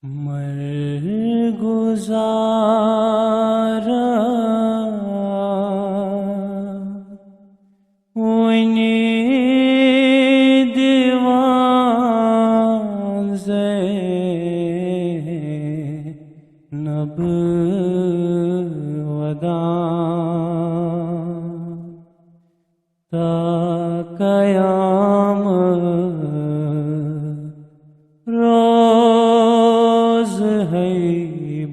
मर गुजारा वनी दीवान ज़ैनब वदा ता क़याम रोज़ है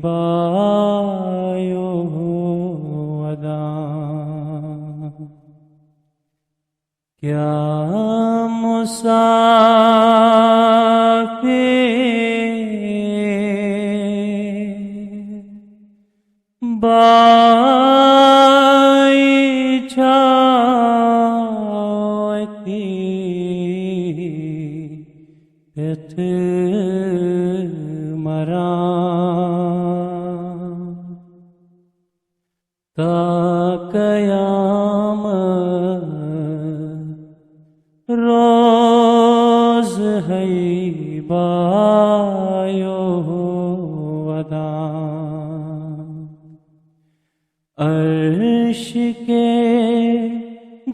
बायो वदा। क्या मुसाफिर बाई छावती पित मरा ता क़याम रोज़ है बायो वदा। अर्श के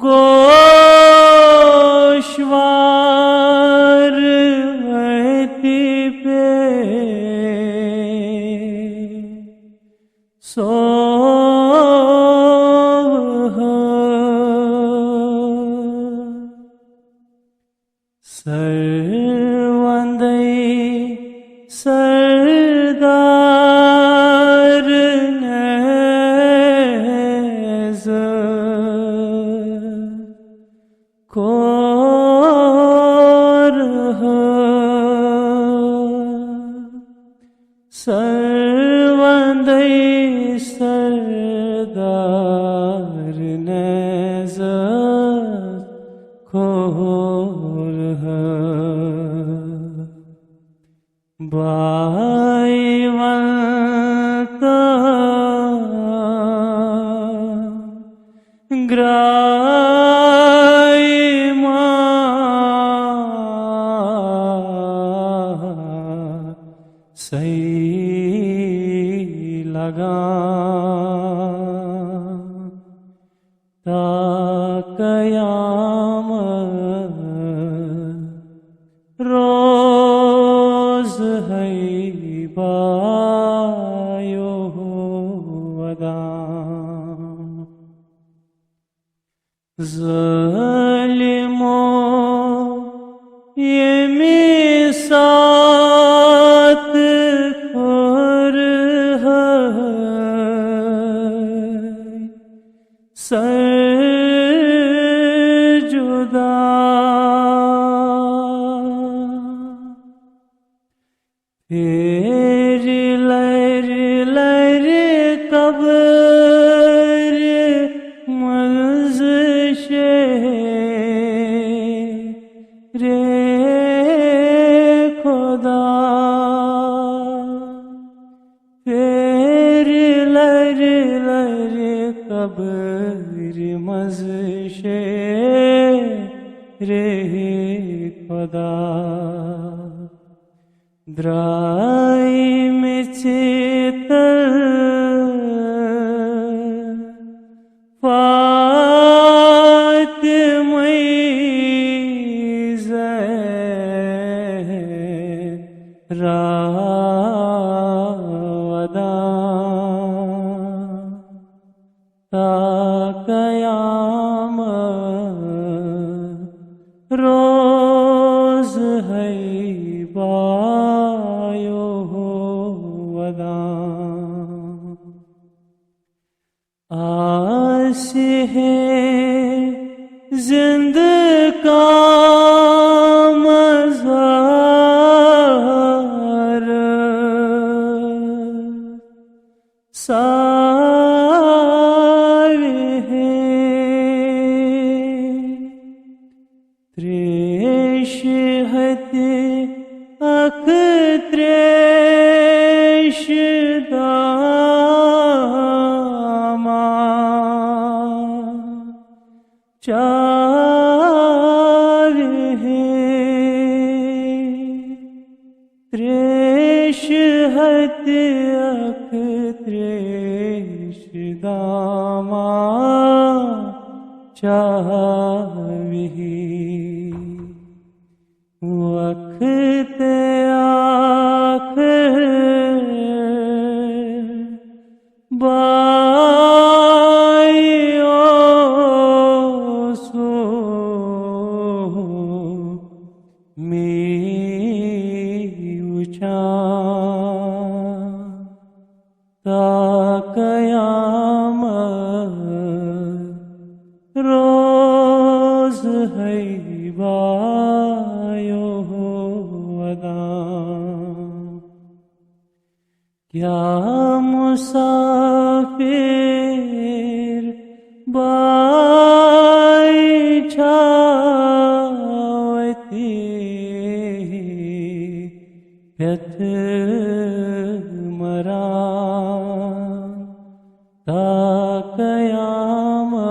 गोशवार धरती पे सरवंदई सरदार नेज़ कोर सरवंदई सरदार नेज़ कोर बाईवंता ग्राई सही लगा ता क़याम रोज़ है बायो वदा। ज़ालिमों ये मिसात खुर है सर जुदा फिर लहर लहर कब्र मंज़िशे रे खुदा फिर लहर लहर कब्र मंज़िशे रे खुदा। द्राई में चेतर फातिमई ज़हरा वदा ता क़याम रोज़ है बायो वदा। आस है जिंद का मज़ार सारे हैं त्रेश हते अख्त्रेश दामा चार हैं त्रेश दामा चाविही वक्त आख बायो सो मी ऊंचा कयामत रोज है बायो अदा क्या मुसाफिर बाई छावती व्यथ मरा ता कयामत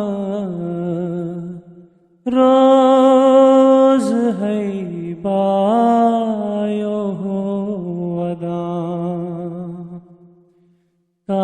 रोज है बायो अदा ता